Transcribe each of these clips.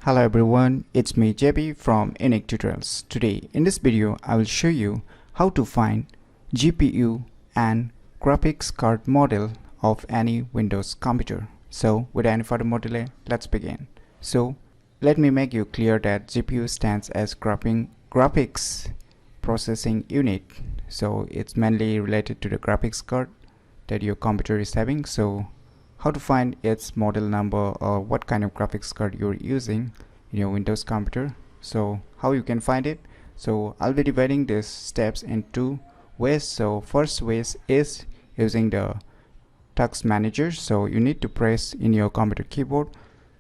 Hello everyone, it's me JB from UniqueTutorials. Today in this video I will show you how to find GPU and graphics card model of any Windows computer. So without any further delay, let's begin. So let me make you clear that GPU stands as graphics processing unit. So it's mainly related to the graphics card that your computer is having. So how to find its model number or what kind of graphics card you're using in your Windows computer. So how you can find it. So I'll be dividing these steps in two ways. So first way is using the task manager. So you need to press in your computer keyboard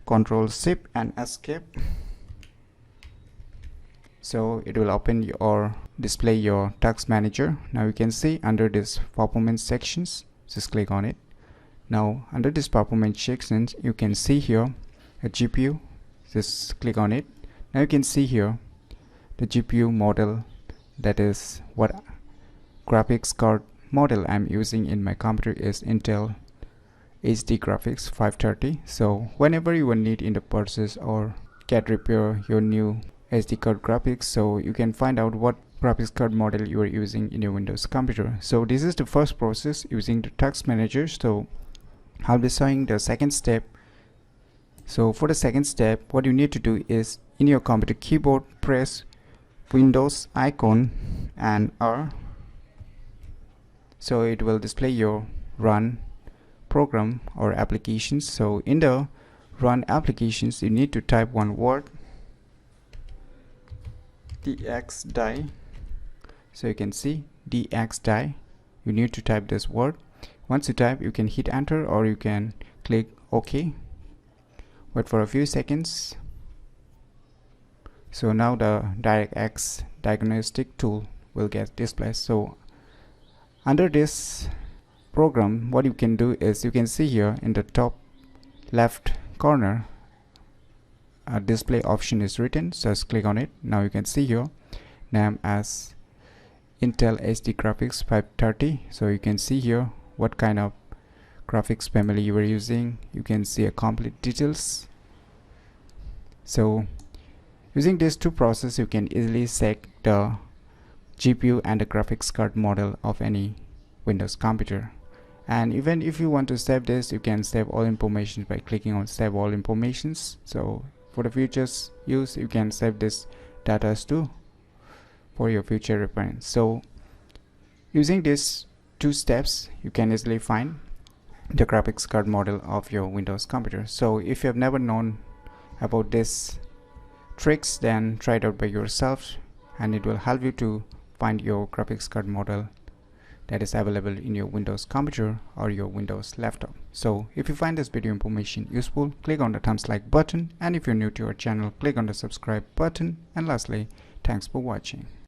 Ctrl Shift and Escape. So it will open or display your task manager. Now you can see under this performance sections, just click on it. Now under this performance section you can see here a GPU, just click on it. Now you can see here the GPU model, that is what graphics card model I'm using in my computer is Intel HD graphics 530. So whenever you will need in the purchase or get repair your new SD card graphics, so you can find out what graphics card model you are using in your Windows computer. So this is the first process using the task manager. So I'll be showing the second step. So for the second step, what you need to do is in your computer keyboard press Windows icon and R. So it will display your run program or applications. So in the run applications you need to type one word, DXDie. So you can see DXDie, you need to type this word. Once you type, you can hit enter or you can click OK. Wait for a few seconds. So now the DirectX diagnostic tool will get displayed. So under this program, what you can do is you can see here in the top left corner a display option is written. So just click on it. Now you can see here name as Intel HD graphics 530. So you can see here what kind of graphics family you were using. You can see a complete details. So using these two processes you can easily set the GPU and the graphics card model of any Windows computer. And even if you want to save this, you can save all information by clicking on save all informations. So for the future's use you can save this data too for your future reference. So using these two steps you can easily find the graphics card model of your Windows computer. So if you have never known about these tricks, then try it out by yourself and it will help you to find your graphics card model that is available in your Windows computer or your Windows laptop. So if you find this video information useful, click on the thumbs like button, and if you're new to our channel, click on the subscribe button, and lastly, thanks for watching.